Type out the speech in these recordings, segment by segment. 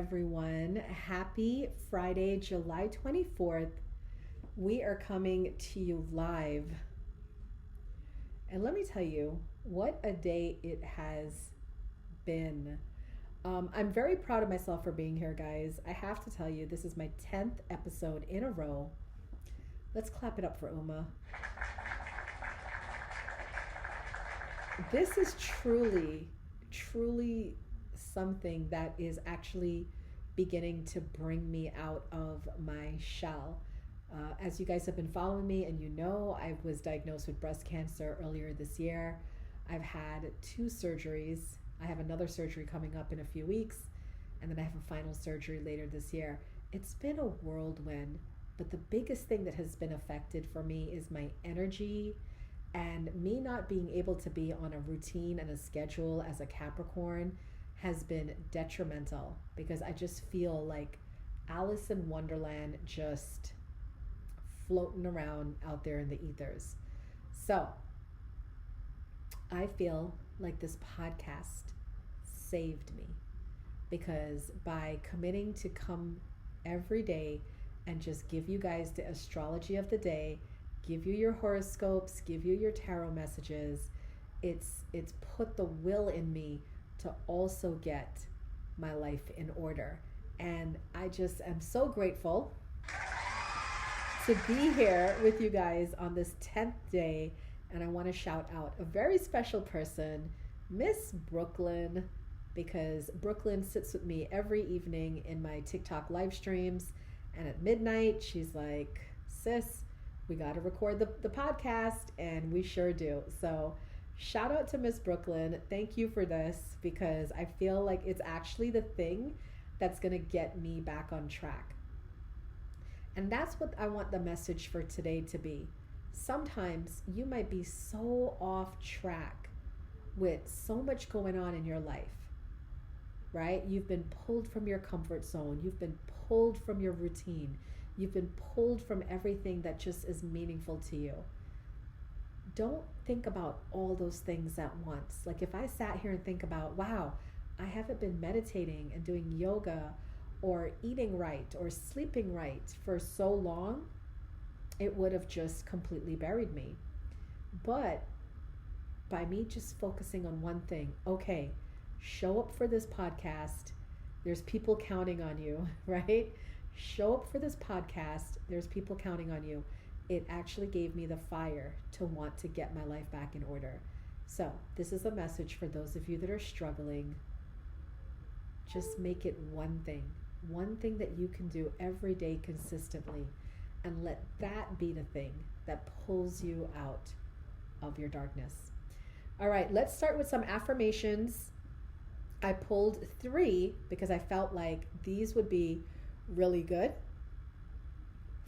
everyone. Happy Friday, July 24th. We are coming to you live. And let me tell you what a day it has been. I'm very proud of myself for being here, guys. I have to tell you, this is my 10th episode in a row. Let's clap it up for Uma. This is truly something that is actually beginning to bring me out of my shell. As you guys have been following me and you know, I was diagnosed with breast cancer earlier this year. I've had 2 surgeries. I have another surgery coming up in a few weeks, and then I have a final surgery later this year. It's been a whirlwind, but the biggest thing that has been affected for me is my energy and me not being able to be on a routine and a schedule as a Capricorn has been detrimental, because I just feel like Alice in Wonderland, just floating around out there in the ethers. So I feel like this podcast saved me, because by committing to come every day and just give you guys the astrology of the day, give you your horoscopes, give you your tarot messages, it's put the will in me to also get my life in order. And I just am so grateful to be here with you guys on this 10th day. And I want to shout out a very special person, Miss Brooklyn, because Brooklyn sits with me every evening in my TikTok live streams. And at midnight, she's like, sis, we got to record the podcast. And we sure do. So shout out to Miss Brooklyn. Thank you for this, because I feel like it's actually the thing that's going to get me back on track. And that's what I want the message for today to be. Sometimes you might be so off track with so much going on in your life, right? You've been pulled from your comfort zone. You've been pulled from your routine. You've been pulled from everything that just is meaningful to you. Don't think about all those things at once. Like if I sat here and think about, wow, I haven't been meditating and doing yoga or eating right or sleeping right for so long, it would have just completely buried me. But by me just focusing on one thing, okay, show up for this podcast. There's people counting on you, right? Show up for this podcast. There's people counting on you. It actually gave me the fire to want to get my life back in order. So this is a message for those of you that are struggling. Just make it one thing that you can do every day consistently, and let that be the thing that pulls you out of your darkness. All right, let's start with some affirmations. I pulled 3 because I felt like these would be really good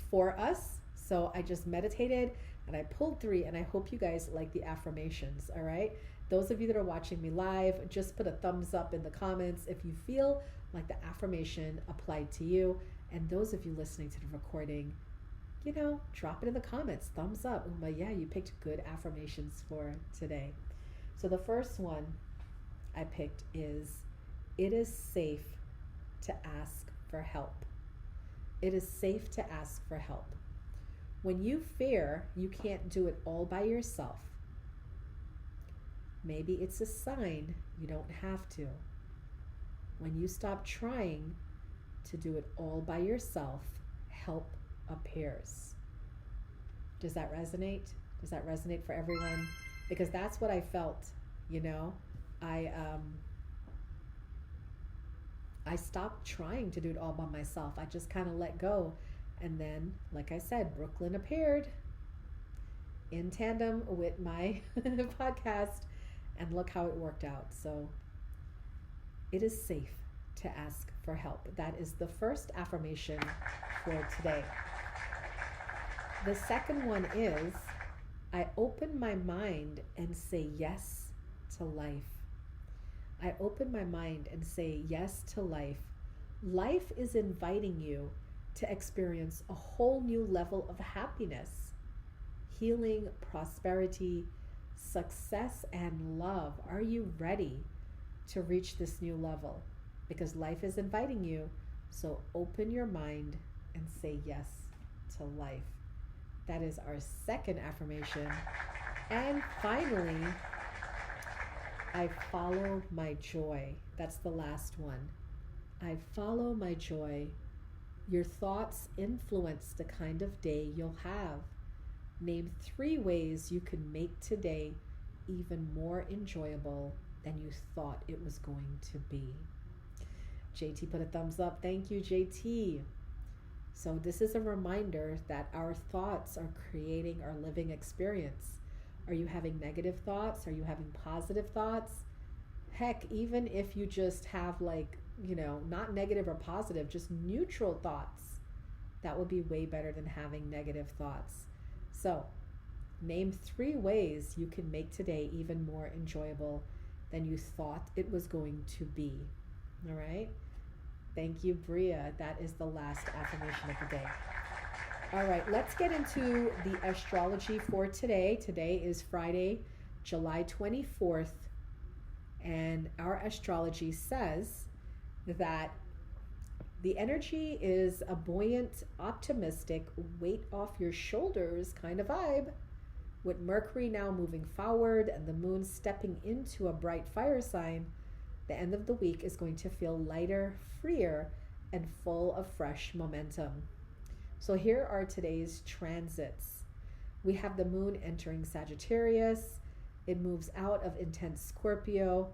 for us. So I just meditated and I pulled 3, and I hope you guys like the affirmations. All right. Those of you that are watching me live, just put a thumbs up in the comments if you feel like the affirmation applied to you. And those of you listening to the recording, you know, drop it in the comments. Thumbs up. Uma, yeah, you picked good affirmations for today. So the first one I picked is, it is safe to ask for help. It is safe to ask for help. When you fear you can't do it all by yourself, maybe it's a sign you don't have to. When you stop trying to do it all by yourself, help appears. Does that resonate? Does that resonate for everyone? Because that's what I felt, you know. I stopped trying to do it all by myself. I just kind of let go. And then, like I said, Brooklyn appeared in tandem with my podcast, and look how it worked out. So it is safe to ask for help. That is the first affirmation for today. The second one is, I open my mind and say yes to life. I open my mind and say yes to life. Life is inviting you to experience a whole new level of happiness, healing, prosperity, success, and love. Are you ready to reach this new level? because life is inviting you. So open your mind and say yes to life. That is our second affirmation. And finally, I follow my joy. That's the last one. I follow my joy. Your thoughts influence the kind of day you'll have. Name 3 ways you can make today even more enjoyable than you thought it was going to be. JT put a thumbs up. Thank you, JT. So this is a reminder that our thoughts are creating our living experience. Are you having negative thoughts? Are you having positive thoughts? Heck, even if you just have not negative or positive, just neutral thoughts, that would be way better than having negative thoughts. So name 3 ways you can make today even more enjoyable than you thought it was going to be. All right? Thank you, Bria. That is the last affirmation of the day. All right, let's get into the astrology for today. Today is Friday, July 24th, and our astrology says that the energy is a buoyant, optimistic, weight off your shoulders kind of vibe, with Mercury now moving forward and the moon stepping into a bright fire sign. The end of the week is going to feel lighter, freer, and full of fresh momentum. So here are today's transits. We have the moon entering Sagittarius. It moves out of intense Scorpio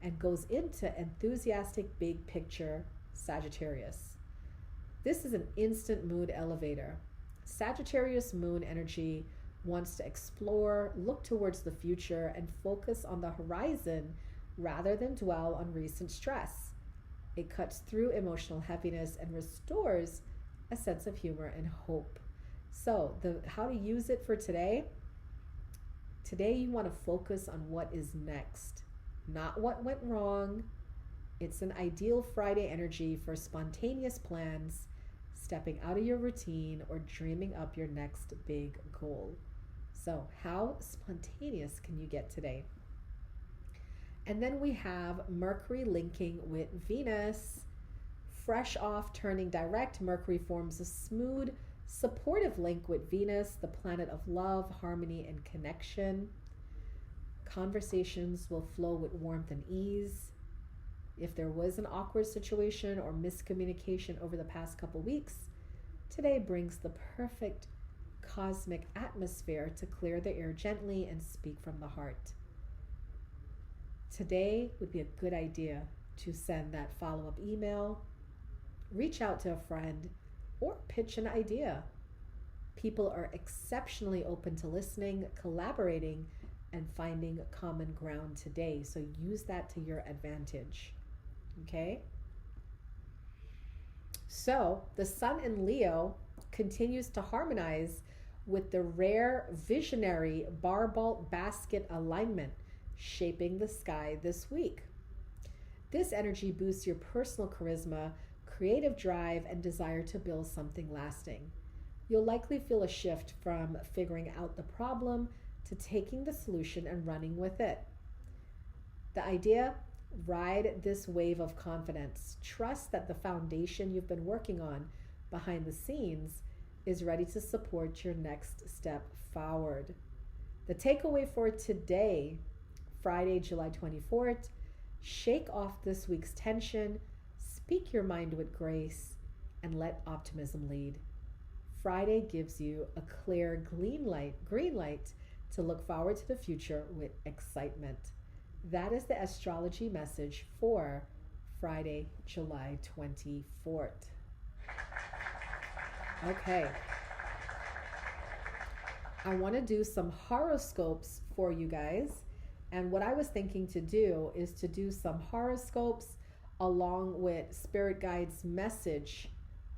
and goes into enthusiastic big picture Sagittarius. This is an instant mood elevator. Sagittarius Moon energy wants to explore, look towards the future, and focus on the horizon rather than dwell on recent stress. It cuts through emotional heaviness and restores a sense of humor and hope. So how to use it for today? Today you want to focus on what is next, not what went wrong. It's an ideal Friday energy for spontaneous plans, stepping out of your routine, or dreaming up your next big goal. So how spontaneous can you get today? And then we have Mercury linking with Venus. Fresh off turning direct, Mercury forms a smooth, supportive link with Venus, the planet of love, harmony, and connection. Conversations will flow with warmth and ease. If there was an awkward situation or miscommunication over the past couple weeks, today brings the perfect cosmic atmosphere to clear the air gently and speak from the heart. Today would be a good idea to send that follow-up email, reach out to a friend, or pitch an idea. People are exceptionally open to listening, collaborating, and finding common ground today. So use that to your advantage. Okay? So the sun in Leo continues to harmonize with the rare visionary barbalt basket alignment shaping the sky this week. This energy boosts your personal charisma, creative drive, and desire to build something lasting. You'll likely feel a shift from figuring out the problem to taking the solution and running with it. The idea: ride this wave of confidence. Trust that the foundation you've been working on behind the scenes is ready to support your next step forward. The takeaway for today, Friday, July 24th, shake off this week's tension, speak your mind with grace, and let optimism lead. Friday gives you a clear green light to look forward to the future with excitement. That is the astrology message for Friday, July 24th. Okay. I want to do some horoscopes for you guys. And what I was thinking to do is to do some horoscopes along with Spirit Guide's message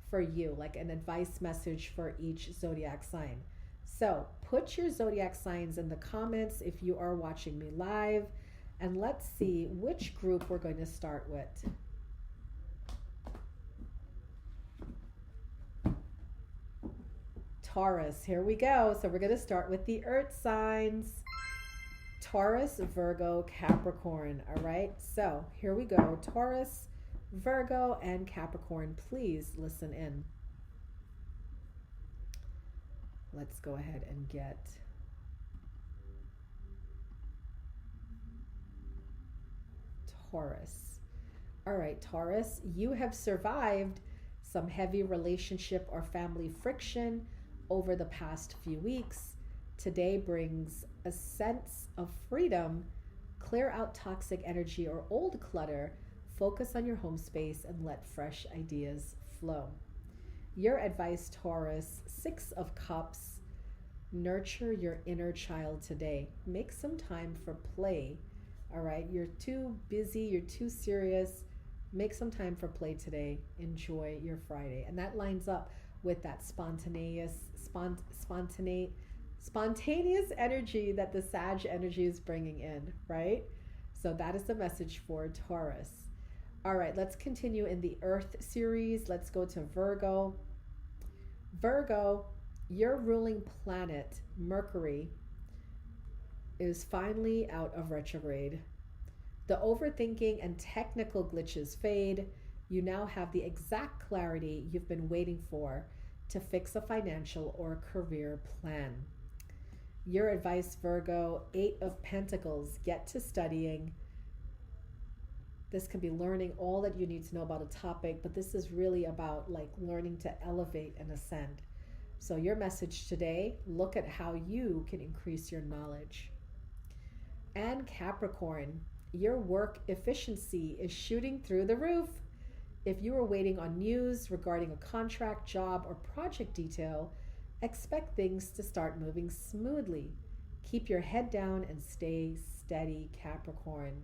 for you, like an advice message for each zodiac sign. So put your zodiac signs in the comments if you are watching me live, and let's see which group we're going to start with. Taurus, here we go. So we're going to start with the earth signs. Taurus, Virgo, Capricorn. All right, so here we go. Taurus, Virgo and Capricorn, please listen in. Let's go ahead and get Taurus. All right, Taurus, you have survived some heavy relationship or family friction over the past few weeks. Today brings a sense of freedom. Clear out toxic energy or old clutter. Focus on your home space and let fresh ideas flow. Your advice, Taurus, 6 of Cups. Nurture your inner child today. Make some time for play. All right, you're too busy, you're too serious. Make some time for play today. Enjoy your Friday. And that lines up with that spontaneous energy that the Sag energy is bringing in, right? So that is the message for Taurus. All right, let's continue in the Earth series. Let's go to Virgo. Virgo, your ruling planet, Mercury, is finally out of retrograde. The overthinking and technical glitches fade. You now have the exact clarity you've been waiting for to fix a financial or career plan. Your advice, Virgo, 8 of Pentacles, get to studying. This can be learning all that you need to know about a topic, but this is really about like learning to elevate and ascend. So your message today, look at how you can increase your knowledge. And Capricorn, your work efficiency is shooting through the roof. If you are waiting on news regarding a contract, job, or project detail, expect things to start moving smoothly. Keep your head down and stay steady, Capricorn.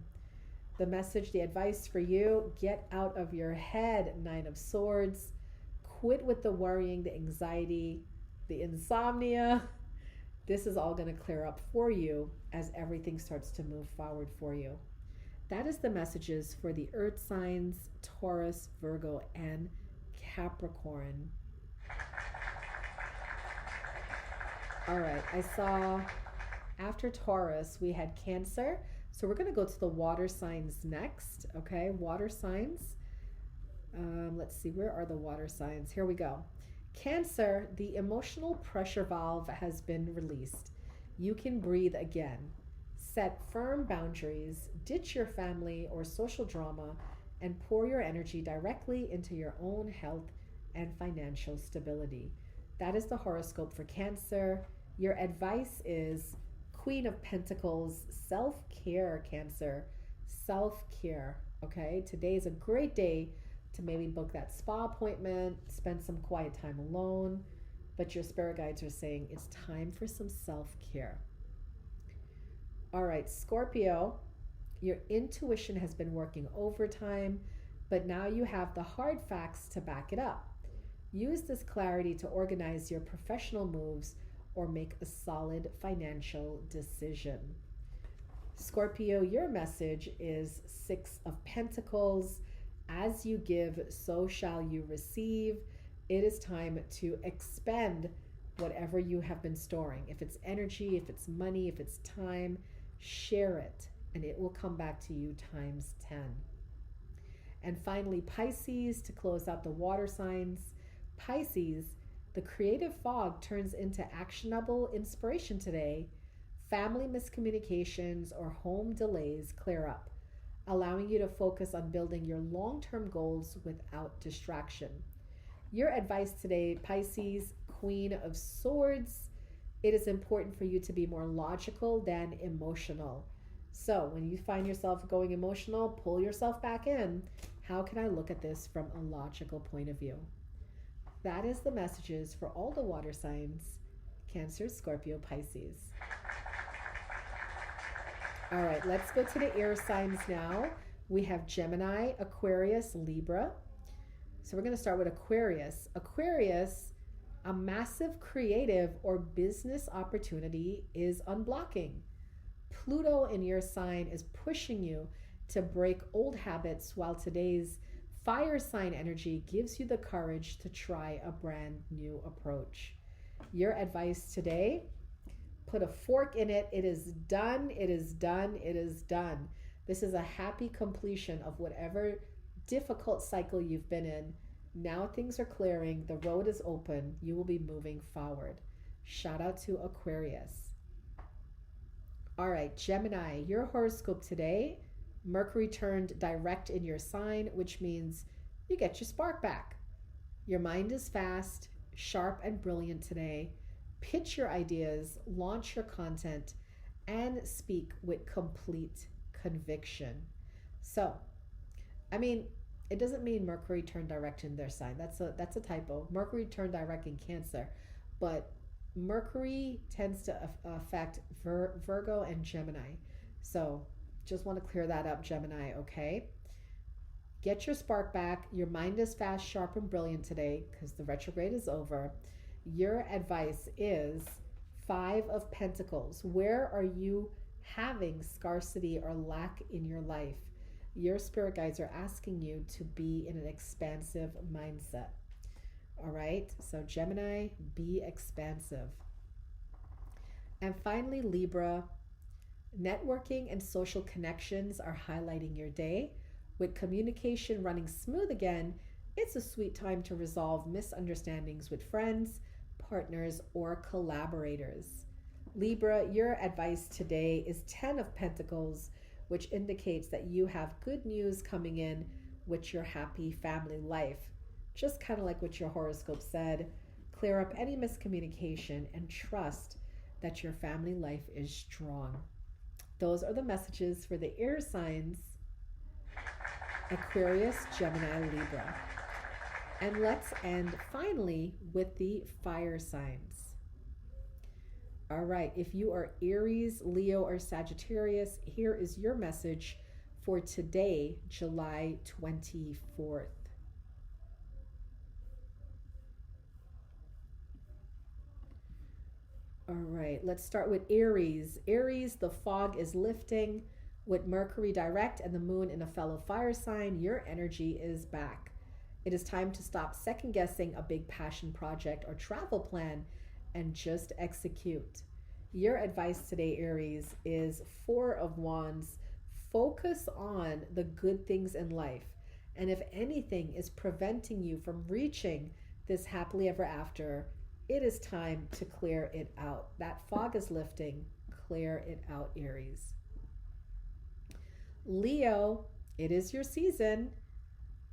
The message, the advice for you, get out of your head, 9 of Swords. Quit with the worrying, the anxiety, the insomnia. This is all going to clear up for you as everything starts to move forward for you. That is the messages for the Earth signs, Taurus, Virgo, and Capricorn. All right, I saw after Taurus, we had Cancer. So we're going to go to the water signs next, okay? Water signs. Let's see, where are the water signs? Here we go. Cancer, the emotional pressure valve has been released. You can breathe again. Set firm boundaries, ditch your family or social drama, and pour your energy directly into your own health and financial stability. That is the horoscope for Cancer. Your advice is Queen of Pentacles, self-care, Cancer. Self-care, okay? Today is a great day to maybe book that spa appointment, spend some quiet time alone, but your spirit guides are saying it's time for some self-care. All right, Scorpio, your intuition has been working overtime, but now you have the hard facts to back it up. Use this clarity to organize your professional moves or make a solid financial decision. Scorpio, your message is 6 of Pentacles. As you give, so shall you receive. It is time to expend whatever you have been storing. If it's energy, if it's money, if it's time, share it, and it will come back to you times 10. And finally, Pisces, to close out the water signs. Pisces, the creative fog turns into actionable inspiration today. Family miscommunications or home delays clear up, allowing you to focus on building your long-term goals without distraction. Your advice today, Pisces, Queen of Swords, it is important for you to be more logical than emotional. So when you find yourself going emotional, pull yourself back in. How can I look at this from a logical point of view? That is the messages for all the water signs, Cancer, Scorpio, Pisces. All right, let's go to the air signs now. We have Gemini, Aquarius, Libra. So we're going to start with Aquarius. Aquarius, a massive creative or business opportunity is unblocking. Pluto in your sign is pushing you to break old habits, while today's fire sign energy gives you the courage to try a brand new approach. Your advice today, put a fork in it. It is done. It is done. It is done. This is a happy completion of whatever difficult cycle you've been in. Now things are clearing. The road is open. You will be moving forward. Shout out to Aquarius. All right, Gemini, your horoscope today. Mercury turned direct in your sign, which means you get your spark back. Your mind is fast, sharp, and brilliant today. Pitch your ideas, launch your content, and speak with complete conviction. So, I mean, it doesn't mean Mercury turned direct in their sign. That's a typo. Mercury turned direct in Cancer, but Mercury tends to affect Virgo and Gemini. So just want to clear that up, Gemini, okay? Get your spark back. Your mind is fast, sharp, and brilliant today because the retrograde is over. Your advice is 5 of Pentacles. Where are you having scarcity or lack in your life? Your spirit guides are asking you to be in an expansive mindset. All right, so Gemini, be expansive. And finally, Libra, networking and social connections are highlighting your day. With communication running smooth again, it's a sweet time to resolve misunderstandings with friends, partners, or collaborators. Libra, your advice today is 10 of Pentacles, which indicates that you have good news coming in with your happy family life. Just kind of like what your horoscope said, clear up any miscommunication and trust that your family life is strong. Those are the messages for the air signs, Aquarius, Gemini, Libra. And let's end finally with the fire signs. All right, if you are Aries, Leo, or Sagittarius, here is your message for today, July 24th. All right, let's start with Aries. Aries, the fog is lifting with Mercury direct and the moon in a fellow fire sign. Your energy is back. It is time to stop second guessing a big passion project or travel plan and just execute. Your advice today, Aries, is 4 of Wands. Focus on the good things in life. And if anything is preventing you from reaching this happily ever after, it is time to clear it out. That fog is lifting. Clear it out, Aries. Leo, it is your season,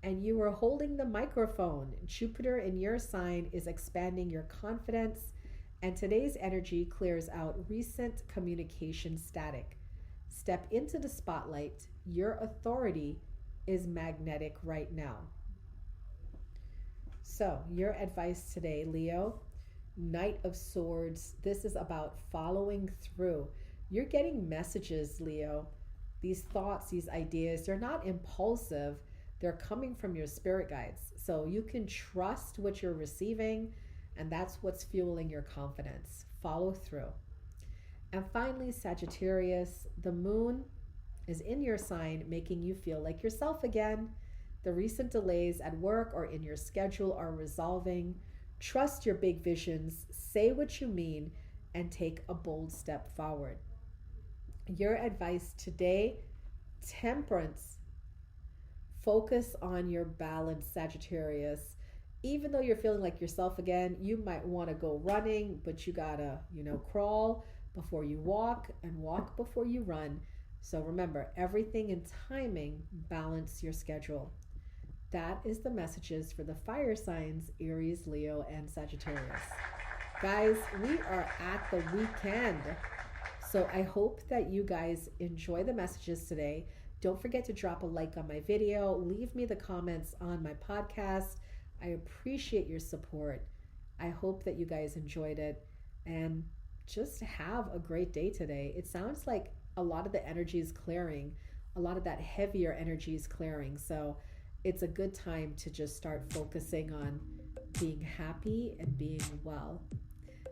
and you are holding the microphone. Jupiter in your sign is expanding your confidence, and today's energy clears out recent communication static. Step into the spotlight. Your authority is magnetic right now. So, your advice today, Leo, Knight of Swords. This is about following through. You're getting messages, Leo. These thoughts, these ideas, they're not impulsive. They're coming from your spirit guides. So you can trust what you're receiving, and that's what's fueling your confidence. Follow through. And finally, Sagittarius, the moon is in your sign, making you feel like yourself again. The recent delays at work or in your schedule are resolving. Trust your big visions, say what you mean, and take a bold step forward. Your advice today, Temperance. Focus on your balance, Sagittarius. Even though you're feeling like yourself again, you might want to go running, but you gotta, crawl before you walk and walk before you run. So remember, everything in timing, balance your schedule. That is the messages for the fire signs, Aries, Leo, and Sagittarius. Guys, we are at the weekend. So I hope that you guys enjoy the messages today. Don't forget to drop a like on my video. Leave me the comments on my podcast. I appreciate your support. I hope that you guys enjoyed it. And just have a great day today. It sounds like a lot of the energy is clearing. A lot of that heavier energy is clearing. So it's a good time to just start focusing on being happy and being well.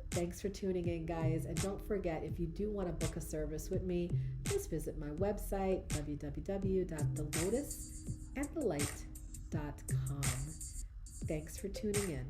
Thanks for tuning in, guys. And don't forget, if you do want to book a service with me, just visit my website, www.thelotusandthelight.com. Thanks for tuning in.